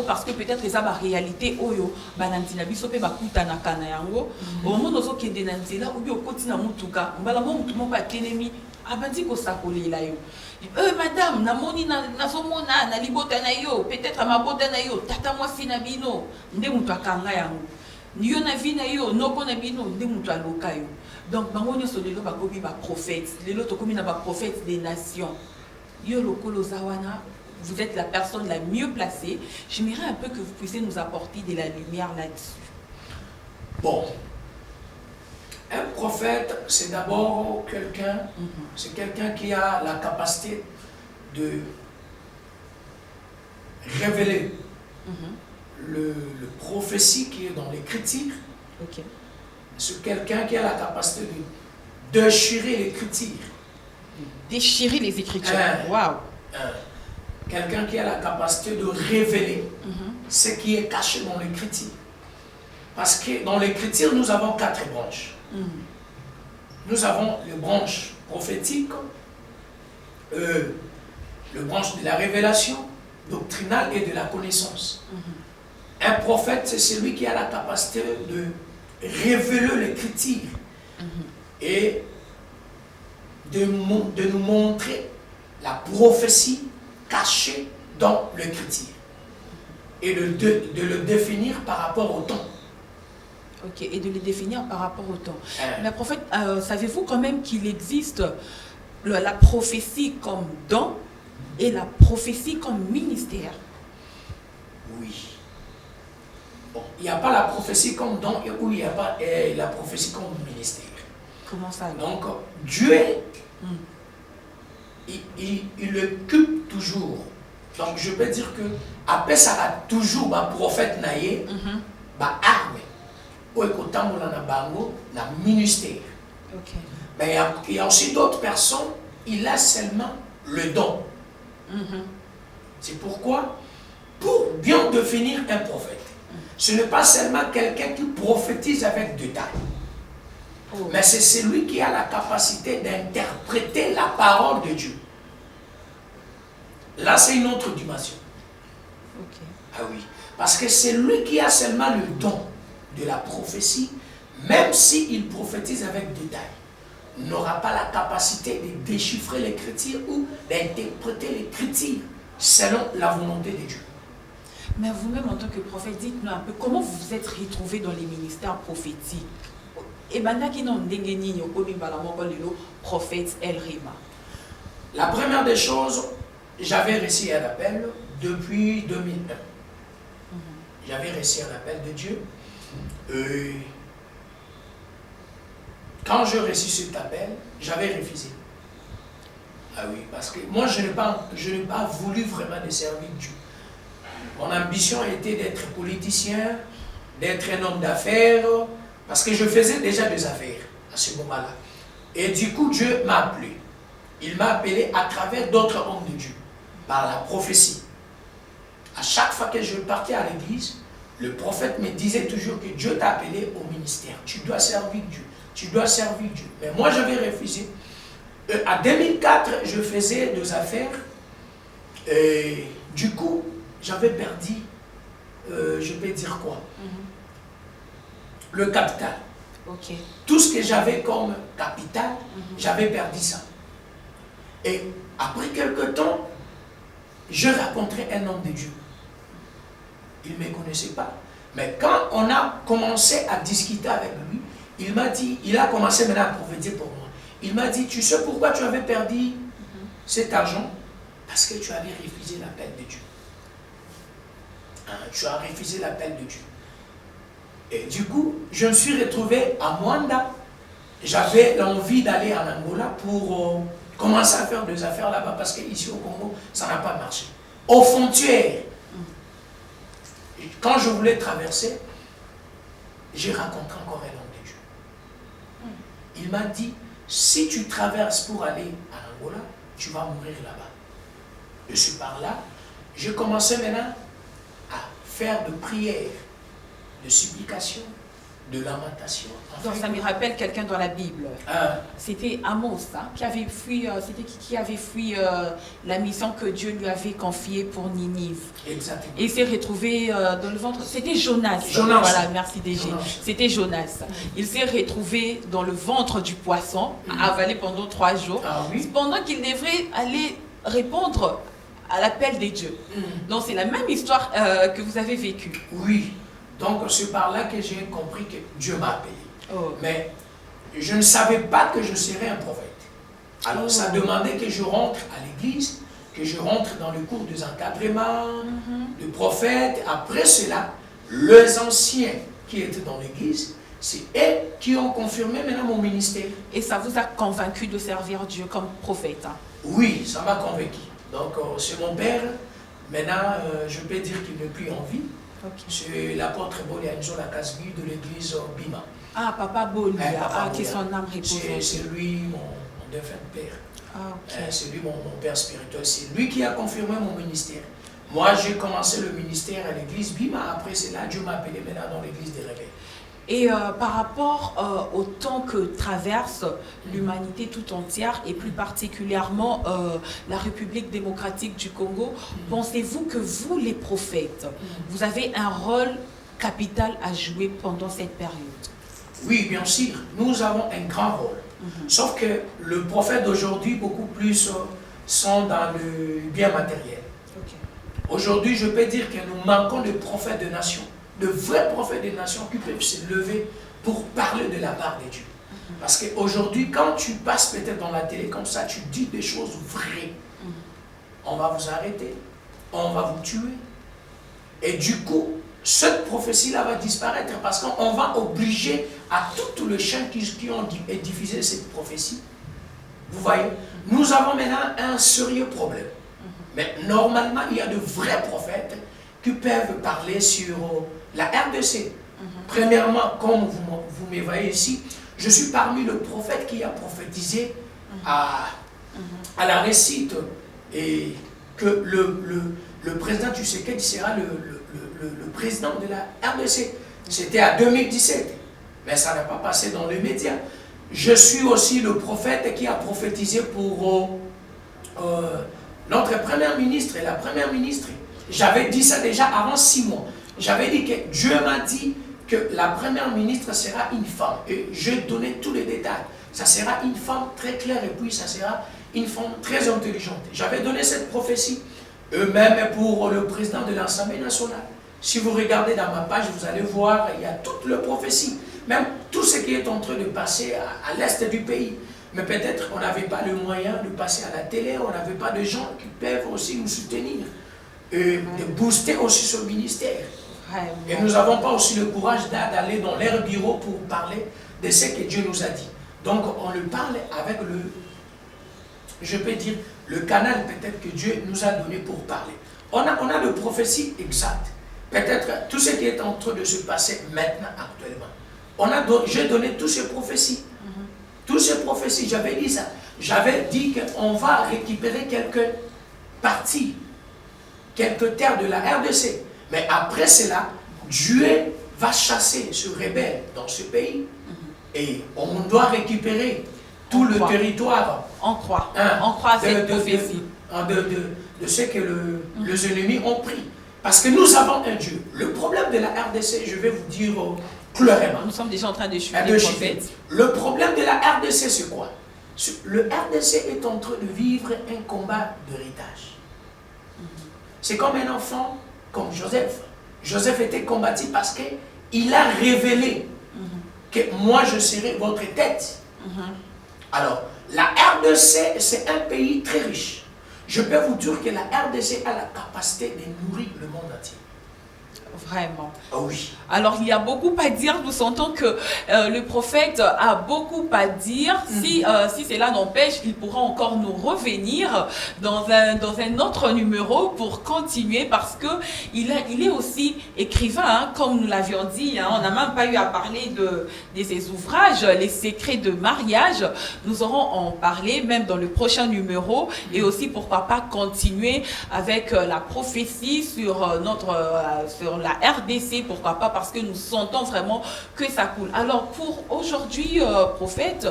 parce que peut-être que ça va réalité, oyo, banantina biso pe bakuta na kana yango, au moment où on est dans là, ou bien au quotidien mutuka, balamo mutumo pa tenemi, abandi ko sakoli la yo. Madame, na moni na somona na libota na yo, peut-être ma bota na yo, tata moi na bino, nde mutu akanga yango. Yo na vi na yo, noko na bino, nde mutu aloka yo. Donc bango nyoso lelo bakomi ba prophète, lelo tokomi na ba prophète des nations. Yo lokolo zawana, vous êtes la personne la mieux placée. J'aimerais un peu que vous puissiez nous apporter de la lumière là-dessus. Bon, un prophète, c'est d'abord quelqu'un, c'est quelqu'un qui a la capacité de révéler le prophétie qui est dans l'Écriture. Ok. C'est quelqu'un qui a la capacité de déchirer l'Écriture. Déchirer les Écritures. Waouh. Quelqu'un qui a la capacité de révéler ce qui est caché dans l'Écriture. Parce que dans l'Écriture, nous avons 4 branches. Nous avons les branches prophétiques, le branche de la révélation, doctrinale et de la connaissance. Un prophète, c'est celui qui a la capacité de révéler l'Écriture et de nous montrer la prophétie cachée dans l'Écriture et de le définir par rapport au temps. Ok, et de les définir par rapport au temps. Mais prophète, savez-vous quand même qu'il existe la prophétie comme don et la prophétie comme ministère? Oui. Bon, il n'y a pas la prophétie comme don et il n'y a pas la prophétie comme ministère. Comment ça alors? Donc, Dieu, il occupe toujours. Donc, je peux dire que après ça a toujours un prophète naïe, bah arme. La ministère. Okay. Mais il y a aussi d'autres personnes, il a seulement le don. C'est pourquoi, pour bien définir un prophète, ce n'est pas seulement quelqu'un qui prophétise avec détail, mais c'est celui qui a la capacité d'interpréter la parole de Dieu. Là, c'est une autre dimension. Okay. Ah oui, parce que c'est lui qui a seulement le don de la prophétie, même s'il prophétise avec détail, n'aura pas la capacité de déchiffrer l'écriture ou d'interpréter l'écriture selon la volonté de Dieu. Mais vous-même, en tant que prophète, dites-nous un peu comment vous vous êtes retrouvé dans les ministères prophétiques. Et maintenant, qui n'ont prophète El Rema. La première des choses, j'avais reçu un appel depuis 2001. J'avais reçu un appel de Dieu. Quand j'ai reçu cet appel, j'avais refusé. Ah oui, parce que moi, je n'ai pas voulu vraiment de servir Dieu. Mon ambition était d'être politicien, d'être un homme d'affaires, parce que je faisais déjà des affaires à ce moment-là. Et du coup, Dieu m'a appelé. Il m'a appelé à travers d'autres hommes de Dieu, par la prophétie. À chaque fois que je partais à l'église, le prophète me disait toujours que Dieu t'a appelé au ministère. Tu dois servir Dieu. Tu dois servir Dieu. Mais moi, j'avais refusé. En 2004, je faisais des affaires. Et du coup, j'avais perdu, je peux dire quoi, le capital. Okay. Tout ce que j'avais comme capital, j'avais perdu ça. Et après quelque temps, je rencontrais un homme de Dieu. Il ne me connaissait pas. Mais quand on a commencé à discuter avec lui, il m'a dit, il a commencé maintenant à prophétiser pour moi. Il m'a dit, tu sais pourquoi tu avais perdu cet argent? Parce que tu avais refusé l'appel de Dieu. Tu as refusé l'appel de Dieu. Et du coup, je me suis retrouvé à Mwanda. J'avais l'envie d'aller en Angola pour commencer à faire des affaires là-bas parce qu'ici au Congo, ça n'a pas marché. Aux frontières, quand je voulais traverser, j'ai rencontré encore un homme de Dieu. Il m'a dit, si tu traverses pour aller à Angola, tu vas mourir là-bas. Et c'est par là, j'ai commencé maintenant à faire de prières, de supplications, de lamentations. Donc ça me rappelle quelqu'un dans la Bible. C'était Amos, hein, qui avait fui, qui avait fui la mission que Dieu lui avait confiée pour Ninive. Exactement. Et il s'est retrouvé dans le ventre. C'était Jonas. Jonas. Voilà, merci DG. C'était Jonas. Il s'est retrouvé dans le ventre du poisson, avalé pendant 3 jours. Oui. Pendant qu'il devrait aller répondre à l'appel des dieux. Donc c'est la même histoire que vous avez vécue. Oui. Donc c'est par là que j'ai compris que Dieu m'a appelé. Mais je ne savais pas que je serais un prophète. Alors ça demandait que je rentre à l'église, que je rentre dans le cours des encadrements, de prophètes. Après cela, les anciens qui étaient dans l'église C'est elles qui ont confirmé maintenant mon ministère. Et ça vous a convaincu de servir Dieu comme prophète, hein? Oui, ça m'a convaincu. Donc, c'est mon père. Maintenant, je peux dire qu'il n'est plus en vie. Okay. C'est l'apôtre Bolianzo Lakasbi de l'église Bima. Ah, Papa Bolia, que son âme repose. C'est lui, mon défunt père. Ah, okay. C'est lui, mon père spirituel. C'est lui qui a confirmé mon ministère. Moi, j'ai commencé le ministère à l'église Bima. Après, c'est là que Dieu m'a appelé maintenant dans l'église des rebelles. Et par rapport au temps que traverse l'humanité tout entière, et plus particulièrement la République démocratique du Congo, pensez-vous que vous, les prophètes, vous avez un rôle capital à jouer pendant cette période? Oui, bien sûr, nous avons un grand rôle. Sauf que le prophète d'aujourd'hui, beaucoup plus, sont dans le bien matériel. Okay. Aujourd'hui, je peux dire que nous manquons de prophètes de nations, de vrais prophètes des nations qui peuvent se lever pour parler de la part de Dieu. Parce qu'aujourd'hui, quand tu passes peut-être dans la télé comme ça, tu dis des choses vraies. On va vous arrêter, on va vous tuer. Et du coup, cette prophétie-là va disparaître parce qu'on va obliger à tous les chaînes qui ont diffusé cette prophétie. Vous voyez, nous avons maintenant un sérieux problème. Mais normalement, il y a de vrais prophètes qui peuvent parler sur la RDC. Premièrement, comme vous me voyez ici, je suis parmi les prophètes qui a prophétisé à la récite et que le président Tshisekedi sera le président de la RDC. C'était en 2017, mais ça n'a pas passé dans les médias. Je suis aussi le prophète qui a prophétisé pour notre première ministre et la première ministre. J'avais dit ça déjà avant 6 mois. J'avais dit que Dieu m'a dit que la première ministre sera une femme. Et je donnais tous les détails. Ça sera une femme très claire et puis ça sera une femme très intelligente. J'avais donné cette prophétie. Eux-mêmes pour le président de l'Assemblée nationale. Si vous regardez dans ma page, vous allez voir, il y a toutes les prophéties. Même tout ce qui est en train de passer à l'est du pays. Mais peut-être on n'avait pas le moyen de passer à la télé, on n'avait pas de gens qui peuvent aussi nous soutenir. Et de booster aussi ce ministère. Et nous n'avons pas aussi le courage d'aller dans leur bureau pour parler de ce que Dieu nous a dit. Donc on le parle avec je peux dire, le canal peut-être que Dieu nous a donné pour parler. On a de prophéties exactes. Peut-être tout ce qui est en train de se passer maintenant, actuellement. J'ai donné toutes ces prophéties. Toutes ces prophéties, j'avais dit ça. J'avais dit qu'on va récupérer quelques parties, quelques terres de la RDC. Mais après cela, Dieu va chasser ce rebelle dans ce pays. Et on doit récupérer tout le territoire. On croit. On croit à cette prophétie. De ce que les ennemis ont pris. Parce que nous avons un Dieu. Le problème de la RDC, je vais vous dire clairement. Nous sommes déjà en train de chiffrer. Le problème de la RDC, c'est quoi? Le RDC est en train de vivre un combat d'héritage. C'est comme un enfant, comme Joseph. Joseph était combattu parce qu'il a révélé que moi je serai votre tête. Alors, la RDC, c'est un pays très riche. Je peux vous dire que la RDC a la capacité de nourrir le monde entier. Vraiment. Ah oui. Alors, il y a beaucoup à dire. Nous sentons que le prophète a beaucoup à dire. Si cela n'empêche, il pourra encore nous revenir dans un autre numéro pour continuer parce qu'il est aussi écrivain, hein, comme nous l'avions dit. Hein, on n'a même pas eu à parler de ses ouvrages, les secrets de mariage. Nous aurons en parler même dans le prochain numéro et aussi, pourquoi pas, continuer avec la prophétie sur la RDC, pourquoi pas, parce que nous sentons vraiment que ça coule. Alors pour aujourd'hui, prophète,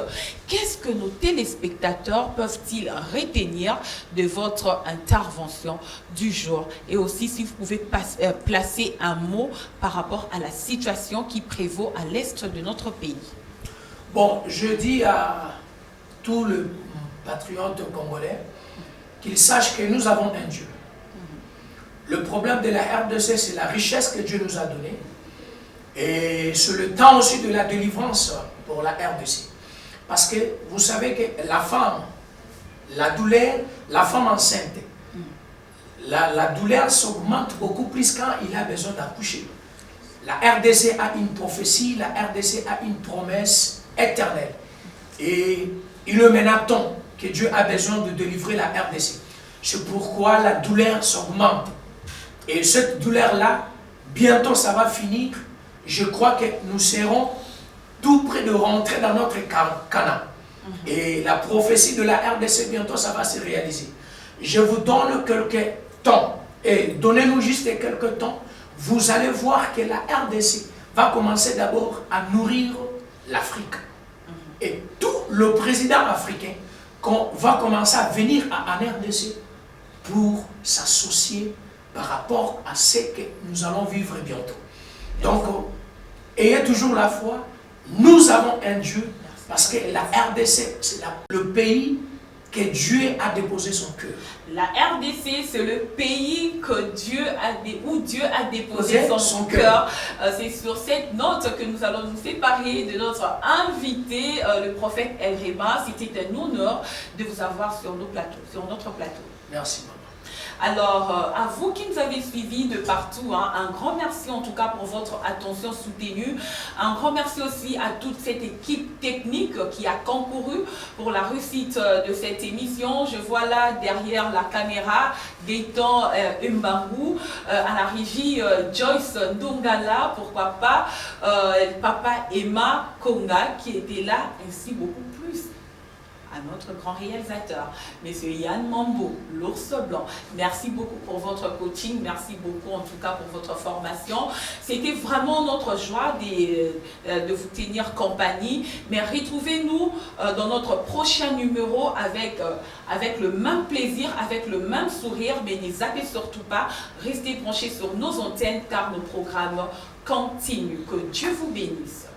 qu'est-ce que nos téléspectateurs peuvent-ils retenir de votre intervention du jour? Et aussi si vous pouvez placer un mot par rapport à la situation qui prévaut à l'est de notre pays. Bon, je dis à tous les patriotes congolais qu'ils sachent que nous avons un Dieu. Le problème de la RDC, c'est la richesse que Dieu nous a donnée. Et c'est le temps aussi de la délivrance pour la RDC. Parce que vous savez que la femme, la douleur, la femme enceinte, la douleur s'augmente beaucoup plus quand il a besoin d'accoucher. La RDC a une prophétie, la RDC a une promesse éternelle. Et il est maintenant temps que Dieu a besoin de délivrer la RDC. C'est pourquoi la douleur s'augmente. Et cette douleur-là, bientôt ça va finir. Je crois que nous serons tout près de rentrer dans notre Canaan. Et la prophétie de la RDC, bientôt ça va se réaliser. Je vous donne quelques temps. Et donnez-nous juste quelques temps. Vous allez voir que la RDC va commencer d'abord à nourrir l'Afrique. Et tout le président africain va commencer à venir en RDC pour s'associer par rapport à ce que nous allons vivre bientôt. Donc, ayez toujours la foi. Nous avons un Dieu parce que la RDC, c'est le pays que Dieu a déposé son cœur. La RDC, c'est le pays où Dieu a déposé son cœur. C'est sur cette note que nous allons nous séparer de notre invité, le prophète El Rema. C'était un honneur de vous avoir sur notre plateau. Merci, maman. Alors, à vous qui nous avez suivis de partout, un grand merci en tout cas pour votre attention soutenue. Un grand merci aussi à toute cette équipe technique qui a concouru pour la réussite de cette émission. Je vois là derrière la caméra Gaëtan Mbangu, à la régie Joyce Ndongala, pourquoi pas, Papa Emma Konga qui était là, ainsi beaucoup plus. À notre grand réalisateur, M. Yann Mambo, l'ours blanc. Merci beaucoup pour votre coaching, merci beaucoup en tout cas pour votre formation. C'était vraiment notre joie de vous tenir compagnie. Mais retrouvez-nous dans notre prochain numéro avec le même plaisir, avec le même sourire. Mais ne zappez surtout pas, restez branchés sur nos antennes car nos programmes continuent. Que Dieu vous bénisse.